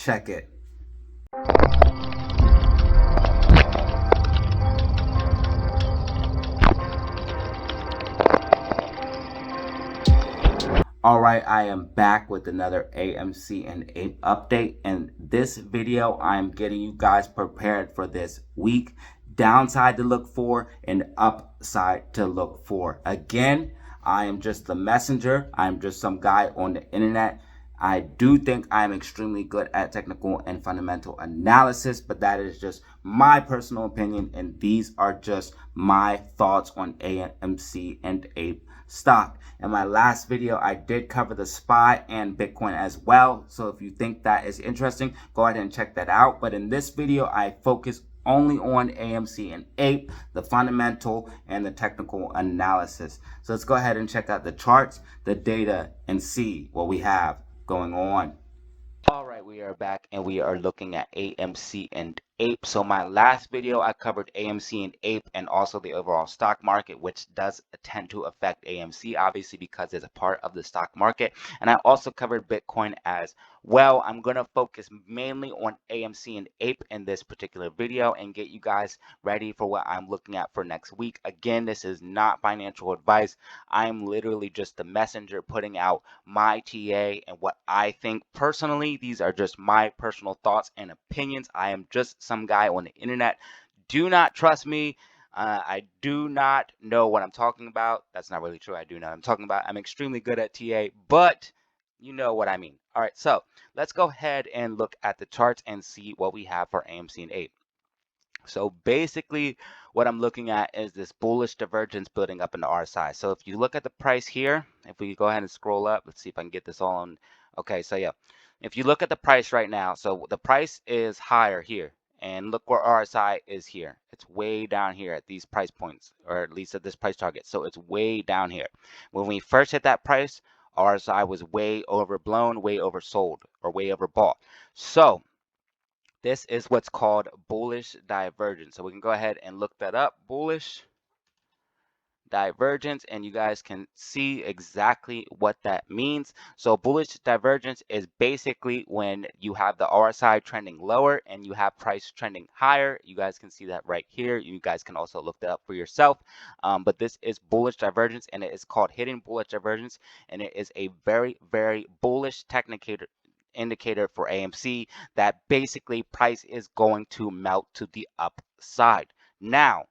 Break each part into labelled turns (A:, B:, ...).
A: check it. All right, I am back with another AMC and APE update. In this video, I'm getting you guys prepared for this week. Downside to look for and upside to look for. Again, I am just the messenger. I'm just some guy on the internet. I do think I'm extremely good at technical and fundamental analysis, but that is just my personal opinion, and these are just my thoughts on AMC and APE stock. In my last video, I did cover the SPY and Bitcoin as well. So if you think that is interesting, go ahead and check that out. But in this video, I focus only on AMC and APE, the fundamental and the technical analysis. So let's go ahead and check out the charts, the data, and see what we have going on. All right, we are back and we are looking at AMC and APE. So my last video, I covered AMC and APE and also the overall stock market, which does tend to affect AMC, obviously, because it's a part of the stock market. And I also covered Bitcoin as well. I'm going to focus mainly on AMC and APE in this particular video and get you guys ready for what I'm looking at for next week. Again, this is not financial advice. I'm literally just the messenger putting out my TA and what I think personally. These are just my personal thoughts and opinions. I am just some guy on the internet. Do not trust me. I do not know what I'm talking about. That's not really true. I do know what I'm talking about. I'm extremely good at TA, but you know what I mean. All right, so let's go ahead and look at the charts and see what we have for AMC and APE. So basically what I'm looking at is this bullish divergence building up in the RSI. So if you look at the price here, if we go ahead and scroll up, let's see if I can get this all on. Okay, so yeah, if you look at the price right now, so the price is higher here. And look where RSI is here. It's way down here at these price points, or at least at this price target. So it's way down here. When we first hit that price, RSI was way overblown, way oversold, or way overbought. So this is what's called bullish divergence. So we can go ahead and look that up, bullish divergence, and you guys can see exactly what that means. So bullish divergence is basically when you have the RSI trending lower and you have price trending higher. You guys can see that right here. You guys can also look that up for yourself. But this is bullish divergence, and it is called hidden bullish divergence, and it is a very, very bullish indicator for AMC that basically price is going to melt to the upside. Now,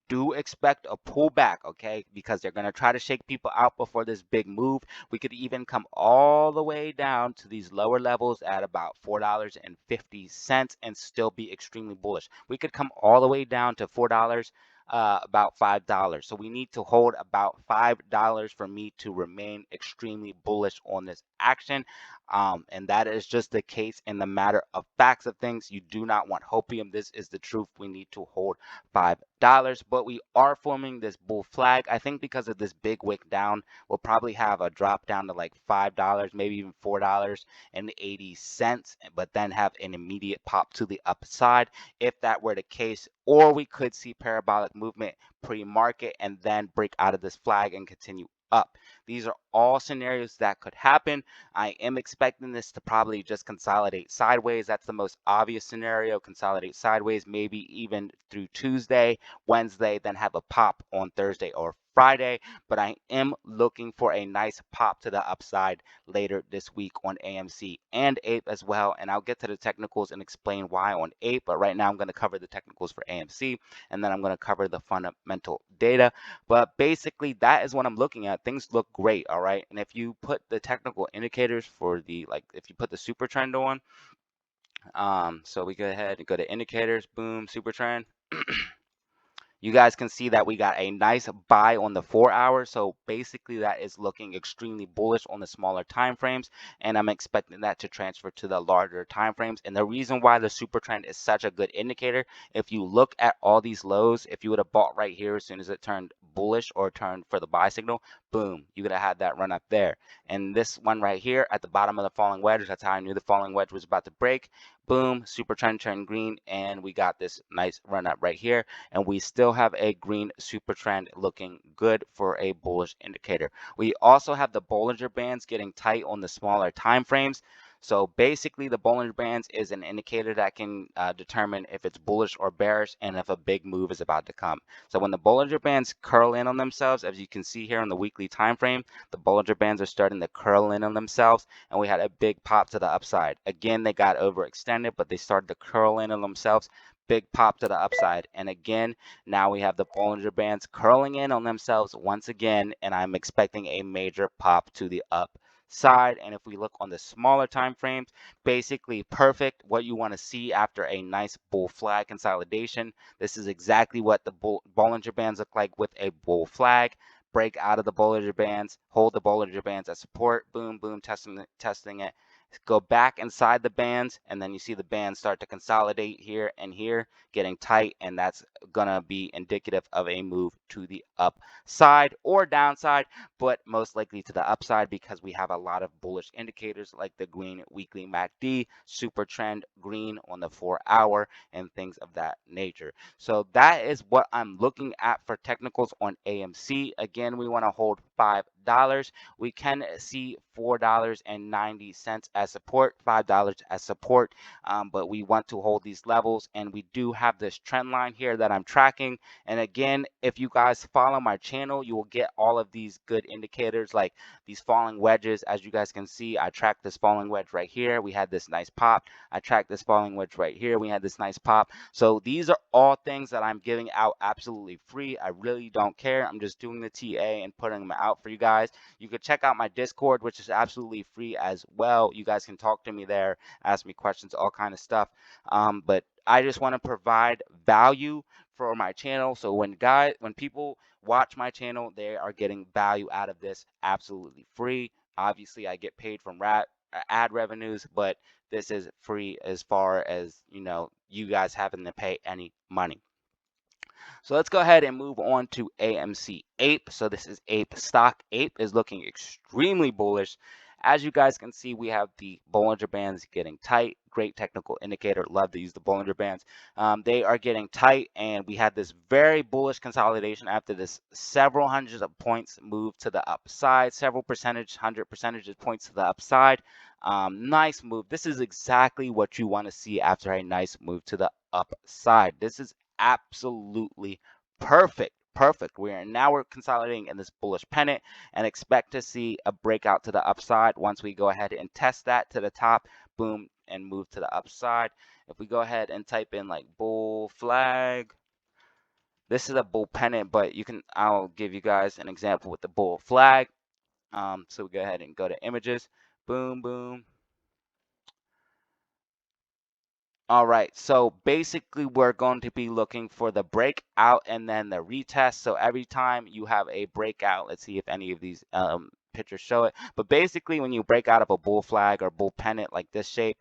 A: do expect a pullback, okay? Because they're going to try to shake people out before this big move. We could even come all the way down to these lower levels at about $4.50 and still be extremely bullish. We could come all the way down to $4, about $5. So we need to hold about $5 for me to remain extremely bullish on this action. And that is just the case in the matter of facts of things. You do not want hopium. This is the truth. We need to hold $5, but we are forming this bull flag. I think because of this big wick down, we'll probably have a drop down to like $5, maybe even $4.80, but then have an immediate pop to the upside if that were the case. Or we could see parabolic movement pre-market and then break out of this flag and continue up. These are all scenarios that could happen. I am expecting this to probably just consolidate sideways. That's the most obvious scenario. Consolidate sideways, maybe even through Tuesday, Wednesday, then have a pop on Thursday or Friday. But I am looking for a nice pop to the upside later this week on AMC and APE as well. And I'll get to the technicals and explain why on APE. But right now I'm going to cover the technicals for AMC, and then I'm going to cover the fundamental data. But basically that is what I'm looking at. Things look great, all right? And if you put the technical indicators for the, like, if you put the super trend on, so we go ahead and go to indicators, boom, super trend. You guys can see that we got a nice buy on the 4 hours. So basically that is looking extremely bullish on the smaller time frames, and I'm expecting that to transfer to the larger time frames. And the reason why the super trend is such a good indicator, if you look at all these lows, if you would have bought right here as soon as it turned bullish or turned for the buy signal, boom, you could have had that run up there. And this one right here at the bottom of the falling wedge, that's how I knew the falling wedge was about to break. Boom, super trend turned green, and we got this nice run up right here, and we still have a green super trend looking good for a bullish indicator. We also have the Bollinger Bands getting tight on the smaller time frames. So basically, the Bollinger Bands is an indicator that can determine if it's bullish or bearish and if a big move is about to come. So when the Bollinger Bands curl in on themselves, as you can see here on the weekly time frame, the Bollinger Bands are starting to curl in on themselves, and we had a big pop to the upside. Again, they got overextended, but they started to curl in on themselves. Big pop to the upside. And again, now we have the Bollinger Bands curling in on themselves once again, and I'm expecting a major pop to the upside. And if we look on the smaller time frames, basically perfect what you want to see after a nice bull flag consolidation. This is exactly what the Bollinger Bands look like with a bull flag. Break out of the Bollinger Bands, hold the Bollinger Bands as support, boom, boom, testing it, go back inside the bands, and then you see the bands start to consolidate here and here, getting tight, and that's gonna be indicative of a move to the upside or downside, but most likely to the upside because we have a lot of bullish indicators like the green weekly MACD, super trend green on the 4-hour, and things of that nature. So that is what I'm looking at for technicals on AMC. Again, we want to hold $5. We can see $4.90 as support, $5 as support, but we want to hold these levels, and we do have this trend line here that I'm tracking. And again, if you guys follow my channel, you will get all of these good indicators like these falling wedges. As you guys can see, I tracked this falling wedge right here. We had this nice pop. I tracked this falling wedge right here. We had this nice pop. So these are all things that I'm giving out absolutely free. I really don't care. I'm just doing the TA and putting them out for you guys. You could check out my Discord, which is absolutely free as well. You guys can talk to me there, ask me questions, all kind of stuff. But I just want to provide value for my channel. So when people watch my channel, they are getting value out of this absolutely free. Obviously, I get paid from ad revenues, but this is free as far as, you guys having to pay any money. So let's go ahead and move on to AMC APE. So this is APE stock. APE is looking extremely bullish. As you guys can see, we have the Bollinger Bands getting tight. Great technical indicator. Love to use the Bollinger Bands. They are getting tight, and we had this very bullish consolidation after this several hundreds of points move to the upside, several hundred percentage points to the upside. Nice move. This is exactly what you want to see after a nice move to the upside. This is absolutely perfect. We're consolidating in this bullish pennant and expect to see a breakout to the upside once we go ahead and test that to the top, boom, and move to the upside. If we go ahead and type in like bull flag, this is a bull pennant, but I'll give you guys an example with the bull flag. So we go ahead and go to images, boom, boom. All right, so basically we're going to be looking for the breakout and then the retest. So every time you have a breakout, let's see if any of these pictures show it. But basically when you break out of a bull flag or bull pennant like this shape,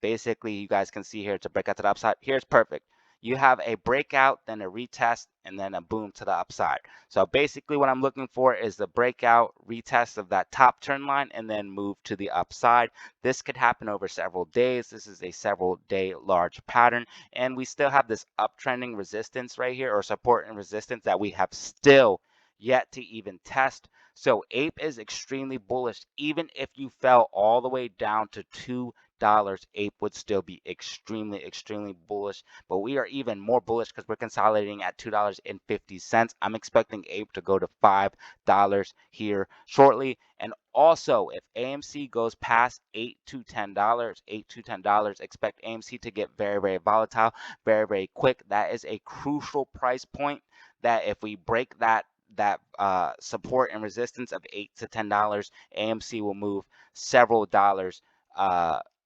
A: basically you guys can see here to break out to the upside. Here's perfect. You have a breakout, then a retest, and then a boom to the upside. So basically what I'm looking for is the breakout, retest of that top trend line, and then move to the upside. This could happen over several days. This is a several day large pattern, and we still have this uptrending resistance right here, or support and resistance that we have still yet to even test. So APE is extremely bullish. Even if you fell all the way down to $2, APE would still be extremely bullish. But we are even more bullish because we're consolidating at $2.50. I'm expecting APE to go to $5 here shortly. And also, if AMC goes past $8 to $10, expect AMC to get very volatile, very quick. That is a crucial price point that if we break that support and resistance of $8 to $10, AMC will move several dollars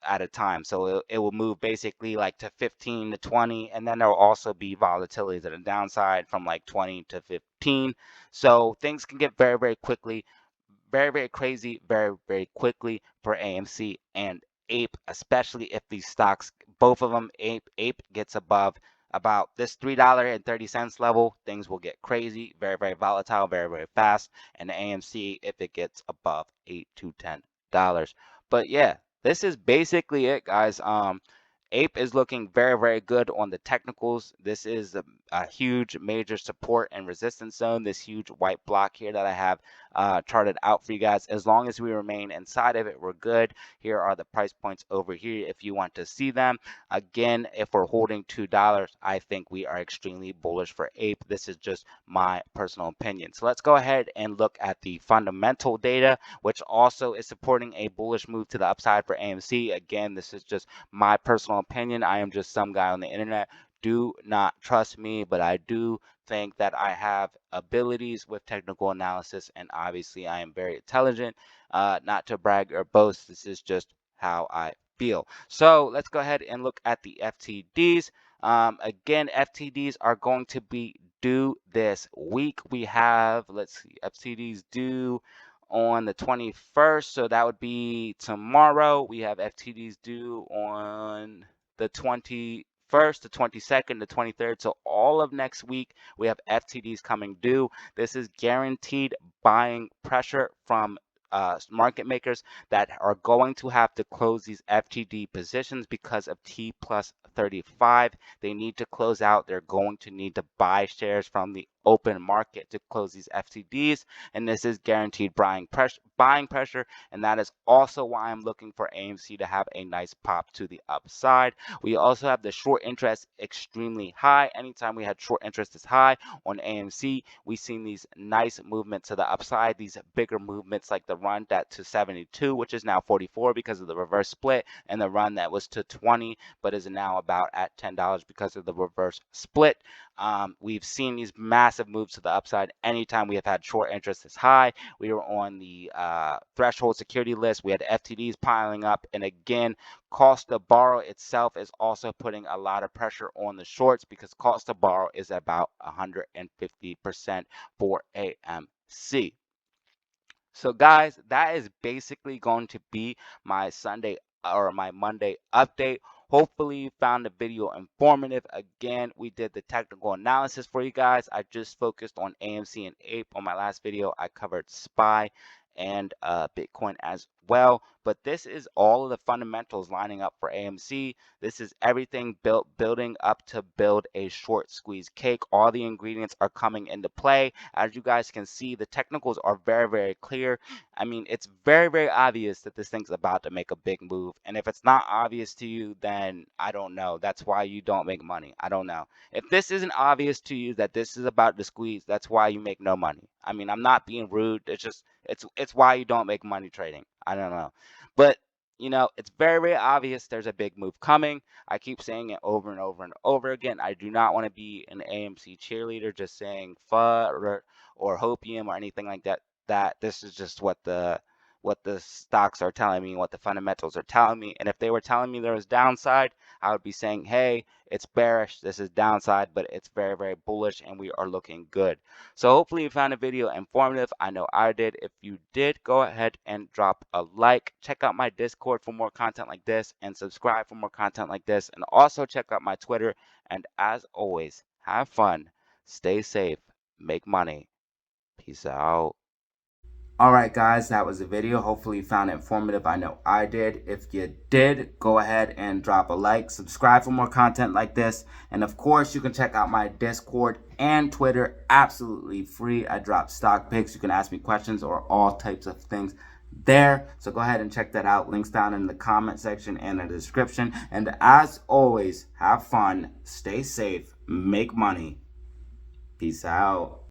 A: at a time. So it will move basically like to 15 to 20, and then there will also be volatility to the downside from like 20 to 15. So things can get very quickly, very crazy, very quickly for AMC and APE, especially if these stocks, both of them, APE gets above about this $3.30 level, things will get crazy, very volatile, very fast. And the AMC, if it gets above $8 to $10. But yeah, this is basically it, guys. APE is looking very good on the technicals. This is a huge major support and resistance zone, this huge white block here that I have charted out for you guys. As long as we remain inside of it, we're good. Here are the price points over here if you want to see them. Again, if we're holding $2, I think we are extremely bullish for APE. This is just my personal opinion. So let's go ahead and look at the fundamental data, which also is supporting a bullish move to the upside for AMC. Again, this is just my personal opinion. I am just some guy on the internet. Do not trust me, but I do think that I have abilities with technical analysis, and obviously I am very intelligent. Not to brag or boast, this is just how I feel. So let's go ahead and look at the FTDs. Again, FTDs are going to be due this week. We have, let's see, FTDs due on the 21st, so that would be tomorrow. We have FTDs due on the 21st, the 22nd, the 23rd. So all of next week, we have FTDs coming due. This is guaranteed buying pressure from market makers that are going to have to close these FTD positions because of T plus 35. They need to close out. They're going to need to buy shares from the open market to close these FTDs, and this is guaranteed buying pressure, and that is also why I'm looking for AMC to have a nice pop to the upside. We also have the short interest extremely high. Anytime we had short interest is high on AMC, we've seen these nice movements to the upside, these bigger movements like the run that to 72, which is now 44 because of the reverse split, and the run that was to 20 but is now about at $10 because of the reverse split. We've seen these massive moves to the upside anytime we have had short interest is high. We were on the threshold security list. We had FTDs piling up, and again, cost to borrow itself is also putting a lot of pressure on the shorts because cost to borrow is about 150% for AMC. So guys, that is basically going to be my Sunday or my Monday update. Hopefully you found the video informative. Again, we did the technical analysis for you guys. I just focused on AMC and APE. On my last video, I covered SPY and Bitcoin as well. But this is all of the fundamentals lining up for AMC. This is everything building up to build a short squeeze cake. All the ingredients are coming into play. As you guys can see, the technicals are very, very clear. I mean, it's very, very obvious that this thing's about to make a big move. And if it's not obvious to you, then I don't know. That's why you don't make money. I don't know. If this isn't obvious to you that this is about to squeeze, that's why you make no money. I mean, I'm not being rude. It's just, it's why you don't make money trading. I don't know. But you know, it's very, very obvious there's a big move coming. I keep saying it over and over and over again. I do not want to be an AMC cheerleader just saying FUD or hopium or anything like that. That this is just what the stocks are telling me, what the fundamentals are telling me. And if they were telling me there was downside, I would be saying, hey, it's bearish, this is downside, but it's very, very bullish and we are looking good. So hopefully you found the video informative. I know I did. If you did, go ahead and drop a like. Check out my Discord for more content like this, and subscribe for more content like this. And also check out my Twitter. And as always, have fun, stay safe, make money. Peace out. Alright guys, that was the video. Hopefully you found it informative. I know I did. If you did, go ahead and drop a like. Subscribe for more content like this. And of course, you can check out my Discord and Twitter absolutely free. I drop stock picks. You can ask me questions or all types of things there. So go ahead and check that out. Links down in the comment section and in the description. And as always, have fun, stay safe, make money. Peace out.